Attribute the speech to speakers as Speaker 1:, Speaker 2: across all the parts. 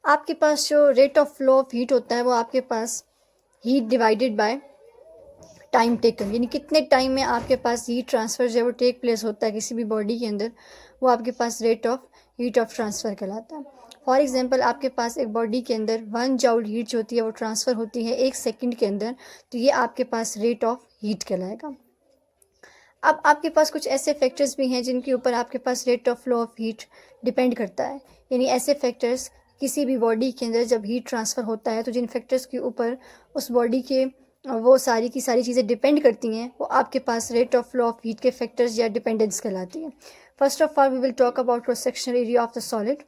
Speaker 1: आपके पास जो rate of flow of heat होता है वो आपके पास heat divided by time taken, यानी कितने टाइम में आपके पास हीट ट्रांसफ़र जो है वो टेक प्लेस होता है किसी भी बॉडी के अंदर, वो आपके पास rate of heat of transfer कहलाता है। फॉर एग्जांपल आपके पास एक बॉडी के अंदर 1 जूल हीट जो होती है वो ट्रांसफ़र होती है 1 सेकंड के अंदर, तो ये आपके पास रेट ऑफ हीट कहलाएगा। अब आपके पास कुछ ऐसे फैक्टर्स भी हैं जिनके ऊपर आपके पास rate of flow of heat depend करता है, यानी ऐसे फैक्टर्स किसी भी बॉडी के अंदर जब हीट ट्रांसफ़र होता है तो जिन फैक्टर्स के ऊपर उस बॉडी के वो सारी की सारी चीज़ें डिपेंड करती हैं वो आपके पास rate of flow of heat के फैक्टर्स या डिपेंडेंस कहलाती हैं। First of all we will talk about cross sectional area of the solid.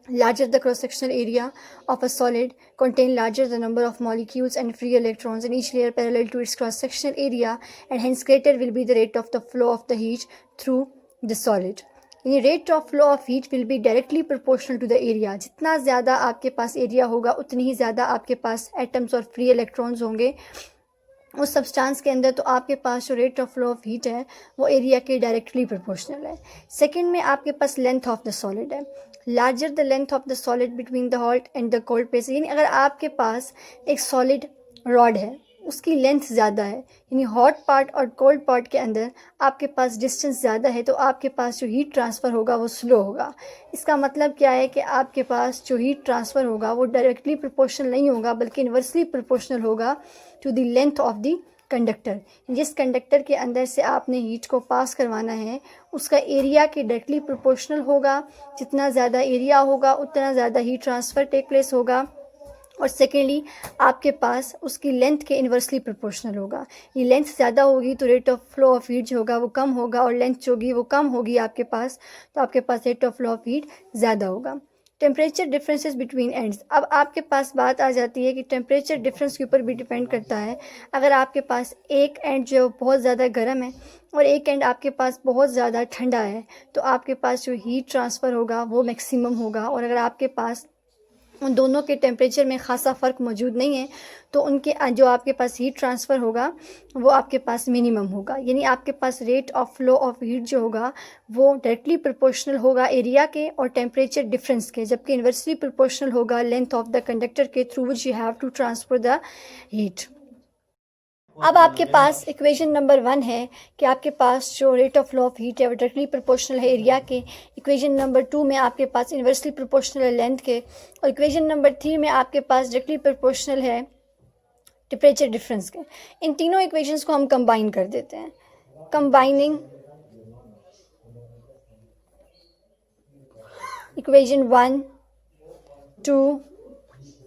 Speaker 1: Larger the cross-sectional area of a solid, contain larger the number of molecules and free electrons in each layer parallel to its cross-sectional area, and hence greater will be the rate of the flow of the heat through the solid. यानी rate of flow of heat will be directly proportional to the area. जितना ज़्यादा आपके पास area होगा उतनी ही ज़्यादा आपके पास atoms और free electrons होंगे उस सब्सटेंस के अंदर, तो आपके पास जो rate of flow of heat है वो एरिया के डायरेक्टली प्रोपोर्शनल है। सेकंड में आपके पास लेंथ ऑफ द सॉलिड है। Larger the length of the solid between the hot and the cold place, यानी अगर आपके पास एक सॉलिड रॉड है उसकी लेंथ ज़्यादा है, यानी हॉट पार्ट और कोल्ड पार्ट के अंदर आपके पास डिस्टेंस ज़्यादा है, तो आपके पास जो हीट ट्रांसफ़र होगा वो स्लो होगा। इसका मतलब क्या है कि आपके पास जो हीट ट्रांसफ़र होगा वो डायरेक्टली प्रोपोर्शनल नहीं होगा बल्कि इन्वर्सली प्रोपोर्शनल होगा to the length of the conductor. जिस कंडक्टर के अंदर से आपने हीट को पास करवाना है उसका एरिया के डायरेक्टली प्रोपोर्शनल होगा। जितना ज़्यादा एरिया होगा उतना ज़्यादा हीट ट्रांसफ़र टेक प्लेस होगा, और सेकेंडली आपके पास उसकी लेंथ के इन्वर्सली प्रोपोर्शनल होगा। ये लेंथ ज़्यादा होगी तो rate of flow of heat जो होगा वो कम होगा, और लेंथ जो होगी वो कम होगी आपके पास, तो आपके पास rate of flow of heat ज़्यादा होगा। टेम्परेचर डिफरेंसेस बिटवीन एंड्स, अब आपके पास बात आ जाती है कि टेम्परेचर डिफरेंस के ऊपर भी डिपेंड करता है। अगर आपके पास एक एंड जो बहुत ज़्यादा गर्म है और एक एंड आपके पास बहुत ज़्यादा ठंडा है, तो आपके पास जो हीट ट्रांसफ़र होगा वो मैक्सिमम होगा, और अगर आपके पास उन दोनों के टेम्परेचर में ख़ासा फ़र्क मौजूद नहीं है तो उनके जो आपके पास हीट ट्रांसफ़र होगा वो आपके पास मिनिमम होगा। यानी आपके पास rate of flow of heat जो होगा वो डायरेक्टली प्रोपोर्शनल होगा एरिया के और टेम्परेचर डिफरेंस के, जबकि इन्वर्सली प्रोपोर्शनल होगा लेंथ ऑफ द कंडक्टर के through which you have to transfer the heat. अब आपके पास इक्वेशन नंबर 1 है कि आपके पास जो rate of flow of heat है वो डायरेक्टली प्रोपोर्शनल है एरिया के। इक्वेशन नंबर 2 में आपके पास इन्वर्सली प्रोपोर्शनल है लेंथ के, और इक्वेशन नंबर 3 में आपके पास डायरेक्टली प्रोपोर्शनल है टेम्परेचर डिफरेंस के। इन तीनों इक्वेशंस को हम कंबाइन कर देते हैं। कंबाइनिंग इक्वेशन 1, 2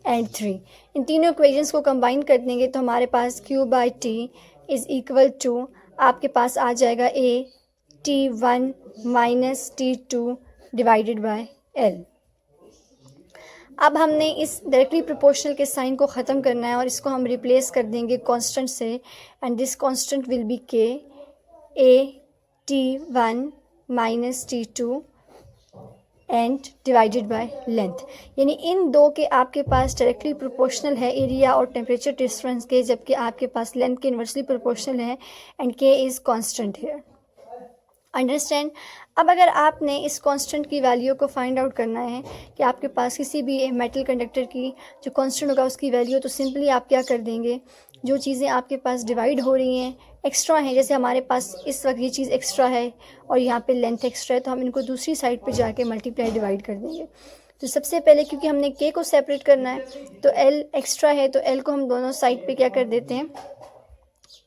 Speaker 1: एंड 3, इन तीनों इक्वेशंस को कंबाइन कर देंगे तो हमारे पास Q/T इज़ इक्वल टू आपके पास आ जाएगा T1 minus T2 divided by L। अब हमने इस डायरेक्टली प्रोपोर्शनल के साइन को ख़त्म करना है और इसको हम रिप्लेस कर देंगे कांस्टेंट से, and this constant will be K T1 minus T2 and divided by length. यानी इन दो के आपके पास डायरेक्टली प्रोपोर्शनल है एरिया और टेम्परेचर डिफरेंस के, जबकि आपके पास लेंथ के इन्वर्सली प्रोपोर्शनल है, and K is constant here. Understand. अब अगर आपने इस कांस्टेंट की वैल्यू को फाइंड आउट करना है कि आपके पास किसी भी मेटल कंडक्टर की जो कांस्टेंट होगा उसकी वैल्यू, तो सिंपली आप क्या कर देंगे, जो चीज़ें आपके पास डिवाइड हो रही हैं एक्स्ट्रा हैं, जैसे हमारे पास इस वक्त ये चीज़ एक्स्ट्रा है और यहाँ पे लेंथ एक्स्ट्रा है, तो हम इनको दूसरी साइड पे जाके मल्टीप्लाई डिवाइड कर देंगे। तो सबसे पहले क्योंकि हमने K को सेपरेट करना है तो L एक्स्ट्रा है, तो L को हम दोनों साइड पे क्या कर देते हैं,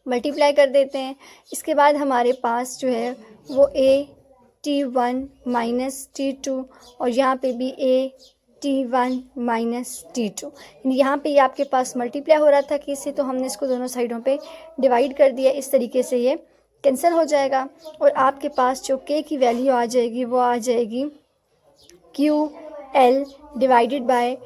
Speaker 1: मल्टीप्लाई कर देते हैं। इसके बाद हमारे पास जो है वो T1 माइनस T2 और यहाँ पे भी T1 माइनस T2, यहाँ पे ये आपके पास मल्टीप्लाई हो रहा था कि इससे, तो हमने इसको दोनों साइडों पे डिवाइड कर दिया। इस तरीके से ये कैंसिल हो जाएगा और आपके पास जो K की वैल्यू आ जाएगी वो आ जाएगी QL divided by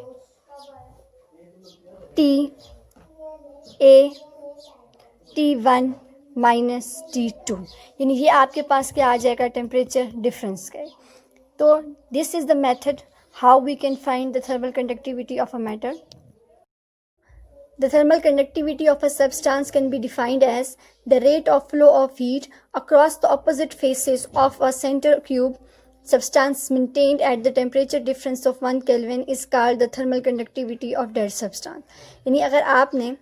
Speaker 1: T1 minus T2, यानी ये आपके पास क्या आ जाएगा, टेम्परेचर डिफरेंस का। तो this is the method how we can find the thermal conductivity of a matter. The thermal conductivity of a substance can be defined as the rate of flow of heat across the opposite faces of a center cube substance maintained at the temperature difference of 1 Kelvin is called the thermal conductivity of that substance। यानी अगर आपने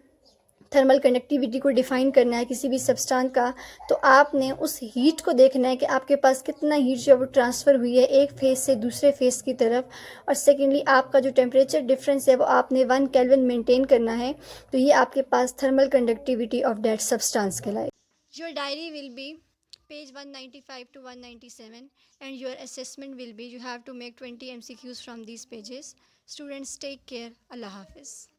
Speaker 1: thermal conductivity को define करना है किसी भी substance का, तो आपने उस हीट को देखना है कि आपके पास कितना हीट जो है वो ट्रांसफ़र हुई है एक फेज़ से दूसरे फेज़ की तरफ, और सेकेंडली आपका जो टेम्परेचर डिफरेंस है वो आपने 1 केल्विन मेंटेन करना है, तो ये आपके पास thermal conductivity of that substance कहलाएगी। Your diary will be page 195 to 197 and your assessment will be you have to make 20 MCQs from these pages. Students, take care. Allah Hafiz.